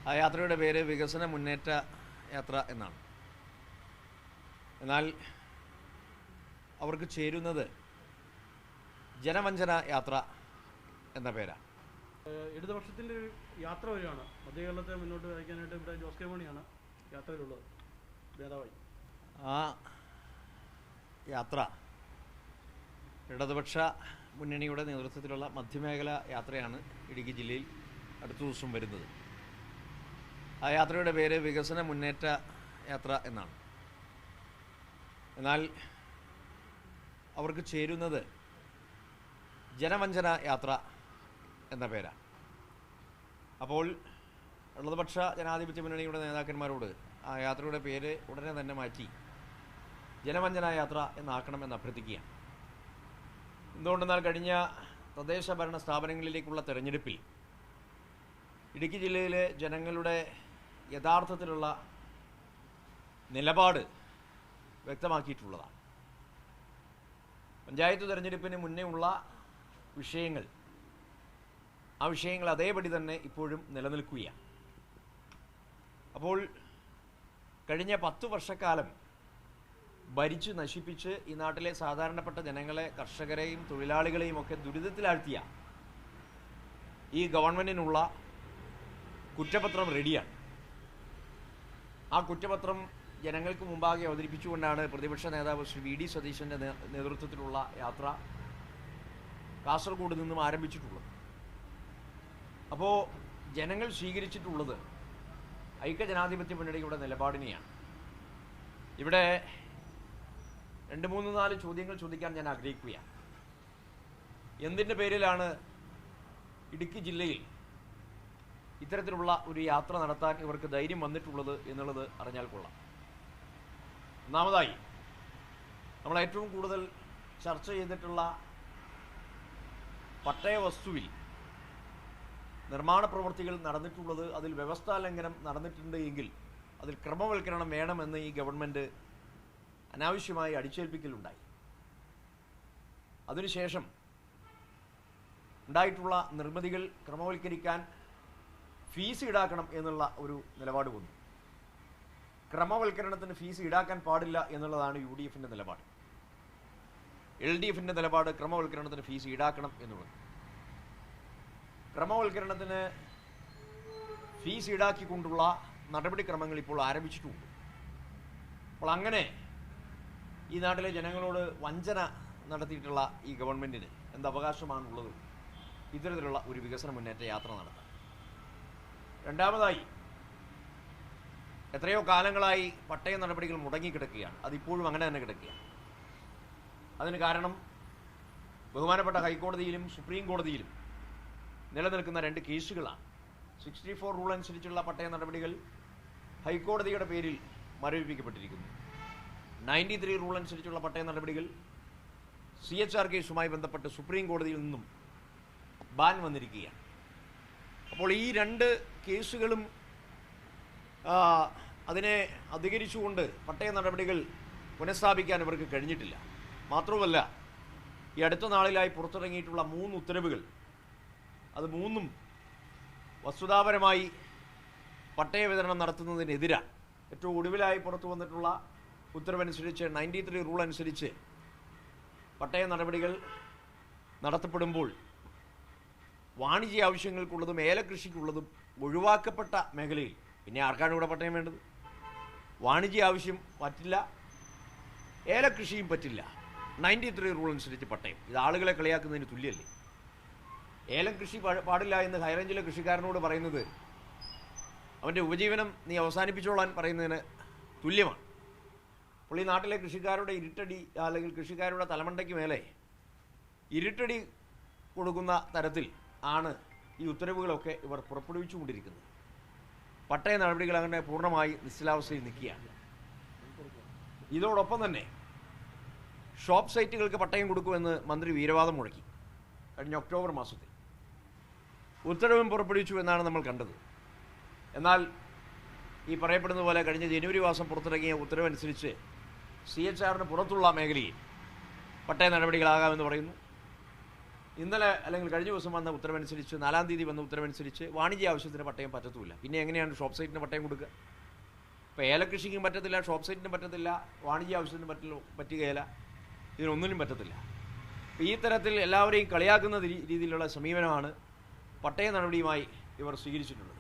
ആ യാത്രയുടെ പേര് വികസന മുന്നേറ്റ യാത്ര എന്നാണ്. എന്നാൽ അവർക്ക് ചേരുന്നത് ജനവഞ്ചന യാത്ര എന്ന പേരാണ്. ഇടതുപക്ഷത്തിൻ്റെ ഒരു യാത്ര വരികയാണ്. മധ്യകേരളത്തെ മുന്നോട്ട് നയിക്കാനായിട്ട് ഇവിടെ ജോസ് കെ മാണിയാണ് യാത്രയിലുള്ളത് നേതാവായി. ആ യാത്ര ഇടതുപക്ഷ മുന്നണിയുടെ നേതൃത്വത്തിലുള്ള മധ്യമേഖല യാത്രയാണ് ഇടുക്കി ജില്ലയിൽ അടുത്ത ദിവസം വരുന്നത്. ആ യാത്രയുടെ പേര് വികസന മുന്നേറ്റ യാത്ര എന്നാണ്. എന്നാൽ അവർക്ക് ചേരുന്നത് ജനവഞ്ചന യാത്ര എന്ന പേരാണ്. അപ്പോൾ ഇടതുപക്ഷ ജനാധിപത്യ മുന്നണിയുടെ നേതാക്കന്മാരോട് ആ യാത്രയുടെ പേര് ഉടനെ തന്നെ മാറ്റി ജനവഞ്ചന യാത്ര എന്നാക്കണമെന്ന് അഭ്യർത്ഥിക്കുകയാണ്. എന്തുകൊണ്ടെന്നാൽ കഴിഞ്ഞ തദ്ദേശ ഭരണ സ്ഥാപനങ്ങളിലേക്കുള്ള തെരഞ്ഞെടുപ്പിൽ ഇടുക്കി ജില്ലയിലെ ജനങ്ങളുടെ യഥാർത്ഥത്തിലുള്ള നിലപാട് വ്യക്തമാക്കിയിട്ടുള്ളതാണ്. പഞ്ചായത്ത് തെരഞ്ഞെടുപ്പിന് മുന്നേ ഉള്ള വിഷയങ്ങൾ, ആ വിഷയങ്ങൾ അതേപടി തന്നെ ഇപ്പോഴും നിലനിൽക്കുകയാണ്. അപ്പോൾ കഴിഞ്ഞ 10 വർഷക്കാലം ഭരിച്ചു നശിപ്പിച്ച് ഈ നാട്ടിലെ സാധാരണപ്പെട്ട ജനങ്ങളെ, കർഷകരെയും തൊഴിലാളികളെയും ഒക്കെ ദുരിതത്തിലാഴ്ത്തിയ ഈ ഗവൺമെൻറ്റിനുള്ള കുറ്റപത്രം റെഡിയാണ്. ആ കുറ്റപത്രം ജനങ്ങൾക്ക് മുമ്പാകെ അവതരിപ്പിച്ചുകൊണ്ടാണ് പ്രതിപക്ഷ നേതാവ് ശ്രീ വി ഡി സതീശൻ്റെ നേതൃത്വത്തിലുള്ള യാത്ര കാസർഗോഡ് നിന്നും ആരംഭിച്ചിട്ടുള്ളത്. അപ്പോൾ ജനങ്ങൾ സ്വീകരിച്ചിട്ടുള്ളത് ഐക്യജനാധിപത്യ മുന്നണിയുടെ നിലപാടിനെയാണ്. ഇവിടെ 2-3-4 ചോദ്യങ്ങൾ ചോദിക്കാൻ ഞാൻ ആഗ്രഹിക്കുകയാണ്. എന്തിൻ്റെ പേരിലാണ് ഇടുക്കി ജില്ലയിൽ ഇത്തരത്തിലുള്ള ഒരു യാത്ര നടത്താൻ ഇവർക്ക് ധൈര്യം വന്നിട്ടുള്ളത് എന്നുള്ളത് അറിഞ്ഞാൽ കൊള്ളാം. ഒന്നാമതായി, നമ്മൾ ഏറ്റവും കൂടുതൽ ചർച്ച ചെയ്തിട്ടുള്ള പട്ടയ വസ്തുവിൽ നിർമ്മാണ പ്രവൃത്തികൾ നടന്നിട്ടുള്ളത്, അതിൽ വ്യവസ്ഥാ ലംഘനം നടന്നിട്ടുണ്ട് എങ്കിൽ അതിൽ ക്രമവൽക്കരണം വേണമെന്ന് ഈ ഗവൺമെൻറ് അനാവശ്യമായി അടിച്ചേൽപ്പിക്കലുണ്ടായി. അതിനുശേഷം ഉണ്ടായിട്ടുള്ള നിർമ്മിതികൾ ക്രമവൽക്കരിക്കാൻ ഫീസ് ഈടാക്കണം എന്നുള്ള ഒരു നിലപാട് വന്നു. ക്രമവൽക്കരണത്തിന് ഫീസ് ഈടാക്കാൻ പാടില്ല എന്നുള്ളതാണ് UDFൻ്റെ നിലപാട്. LDFൻ്റെ നിലപാട് ക്രമവൽക്കരണത്തിന് ഫീസ് ഈടാക്കണം എന്നുള്ളത്. ക്രമവൽക്കരണത്തിന് ഫീസ് ഈടാക്കിക്കൊണ്ടുള്ള നടപടിക്രമങ്ങൾ ഇപ്പോൾ ആരംഭിച്ചിട്ടുണ്ട്. അപ്പോൾ അങ്ങനെ ഈ നാട്ടിലെ ജനങ്ങളോട് വഞ്ചന നടത്തിയിട്ടുള്ള ഈ ഗവൺമെൻറ്റിന് എന്ത് അവകാശമാണുള്ളത് ഇത്തരത്തിലുള്ള ഒരു വികസന മുന്നേറ്റ യാത്ര നടത്താൻ? രണ്ടാമതായി, എത്രയോ കാലങ്ങളായി പട്ടയ നടപടികൾ മുടങ്ങിക്കിടക്കുകയാണ്. അതിപ്പോഴും അങ്ങനെ തന്നെ കിടക്കുകയാണ്. അതിന് കാരണം ബഹുമാനപ്പെട്ട ഹൈക്കോടതിയിലും സുപ്രീം കോടതിയിലും നിലനിൽക്കുന്ന 2 കേസുകളാണ്. 64 റൂൾ അനുസരിച്ചുള്ള പട്ടയ നടപടികൾ ഹൈക്കോടതിയുടെ പേരിൽ മരവിപ്പിക്കപ്പെട്ടിരിക്കുന്നു. 93 റൂൾ അനുസരിച്ചുള്ള പട്ടയ നടപടികൾ CHR കേസുമായി ബന്ധപ്പെട്ട് സുപ്രീം കോടതിയിൽ നിന്നും ബാൻ വന്നിരിക്കുകയാണ്. അപ്പോൾ ഈ 2 കേസുകളും അതിനെ അധികരിച്ചുകൊണ്ട് പട്ടയ നടപടികൾ പുനഃസ്ഥാപിക്കാൻ ഇവർക്ക് കഴിഞ്ഞിട്ടില്ല. മാത്രവുമല്ല, ഈ അടുത്ത നാളിലായി പുറത്തിറങ്ങിയിട്ടുള്ള 3 ഉത്തരവുകൾ, അത് 3ഉം വസ്തുതാപരമായി പട്ടയ വിതരണം നടത്തുന്നതിനെതിരാണ്. ഏറ്റവും ഒടുവിലായി പുറത്തു വന്നിട്ടുള്ള ഉത്തരവനുസരിച്ച് 93 റൂൾ അനുസരിച്ച് പട്ടയ നടപടികൾ നടത്തപ്പെടുമ്പോൾ വാണിജ്യ ആവശ്യങ്ങൾക്കുള്ളതും ഏലകൃഷിക്കുള്ളതും ഒഴിവാക്കപ്പെട്ട മേഖലയിൽ പിന്നെ ആർക്കാണ് ഇവിടെ പട്ടയം വേണ്ടത്? വാണിജ്യ ആവശ്യം പറ്റില്ല, ഏലകൃഷിയും പറ്റില്ല. 93 റൂൾ അനുസരിച്ച് പട്ടയം. ഇത് ആളുകളെ കളിയാക്കുന്നതിന് തുല്യമല്ലേ? ഏലം കൃഷി പാടില്ല എന്ന് ഹൈറേഞ്ചിലെ കൃഷിക്കാരനോട് പറയുന്നത് അവൻ്റെ ഉപജീവനം നീ അവസാനിപ്പിച്ചോളാൻ പറയുന്നതിന് തുല്യമാണ്. അപ്പോൾ ഈ നാട്ടിലെ കൃഷിക്കാരുടെ ഇരുട്ടടി, അല്ലെങ്കിൽ കൃഷിക്കാരുടെ തലമണ്ടയ്ക്ക് മേലെ ഇരുട്ടടി കൊടുക്കുന്ന തരത്തിൽ ആണ് ഈ ഉത്തരവുകളൊക്കെ ഇവർ പുറപ്പെടുവിച്ചുകൊണ്ടിരിക്കുന്നത്. പട്ടയ നടപടികൾ അങ്ങനെ പൂർണ്ണമായി നിശ്ചലാവസ്ഥയിൽ നിൽക്കുകയാണ്. ഇതോടൊപ്പം തന്നെ ഷോപ്പ് സൈറ്റുകൾക്ക് പട്ടയം കൊടുക്കുമെന്ന് മന്ത്രി വീരവാദം മുഴക്കി. കഴിഞ്ഞ ഒക്ടോബർ മാസത്തിൽ ഉത്തരവും പുറപ്പെടുവിച്ചു എന്നാണ് നമ്മൾ കണ്ടത്. എന്നാൽ ഈ പറയപ്പെടുന്ന പോലെ കഴിഞ്ഞ ജനുവരി മാസം പുറത്തിറങ്ങിയ ഉത്തരവനുസരിച്ച് CHRന് പുറത്തുള്ള മേഖലയിൽ പട്ടയ നടപടികളാകാമെന്ന് പറയുന്നു. ഇന്നലെ അല്ലെങ്കിൽ കഴിഞ്ഞ ദിവസം വന്ന ഉത്തരവനുസരിച്ച് 4-ാം തീയതി വന്ന ഉത്തരവനുസരിച്ച് വാണിജ്യ ആവശ്യത്തിന് പട്ടയം പറ്റത്തുമില്ല. പിന്നെ എങ്ങനെയാണ് ഷോപ്പ് സൈറ്റിന് പട്ടയം കൊടുക്കുക? ഇപ്പോൾ ഏലകൃഷിക്കും പറ്റത്തില്ല, ഷോപ്പ് സൈറ്റിനും പറ്റത്തില്ല, വാണിജ്യ ആവശ്യത്തിന് പറ്റുകയില്ല, ഇതിനൊന്നിനും പറ്റത്തില്ല. അപ്പോൾ ഈ തരത്തിൽ എല്ലാവരെയും കളിയാക്കുന്ന രീതിയിലുള്ള സമീപനമാണ് പട്ടയ നടപടിയുമായി ഇവർ സ്വീകരിച്ചിട്ടുള്ളത്.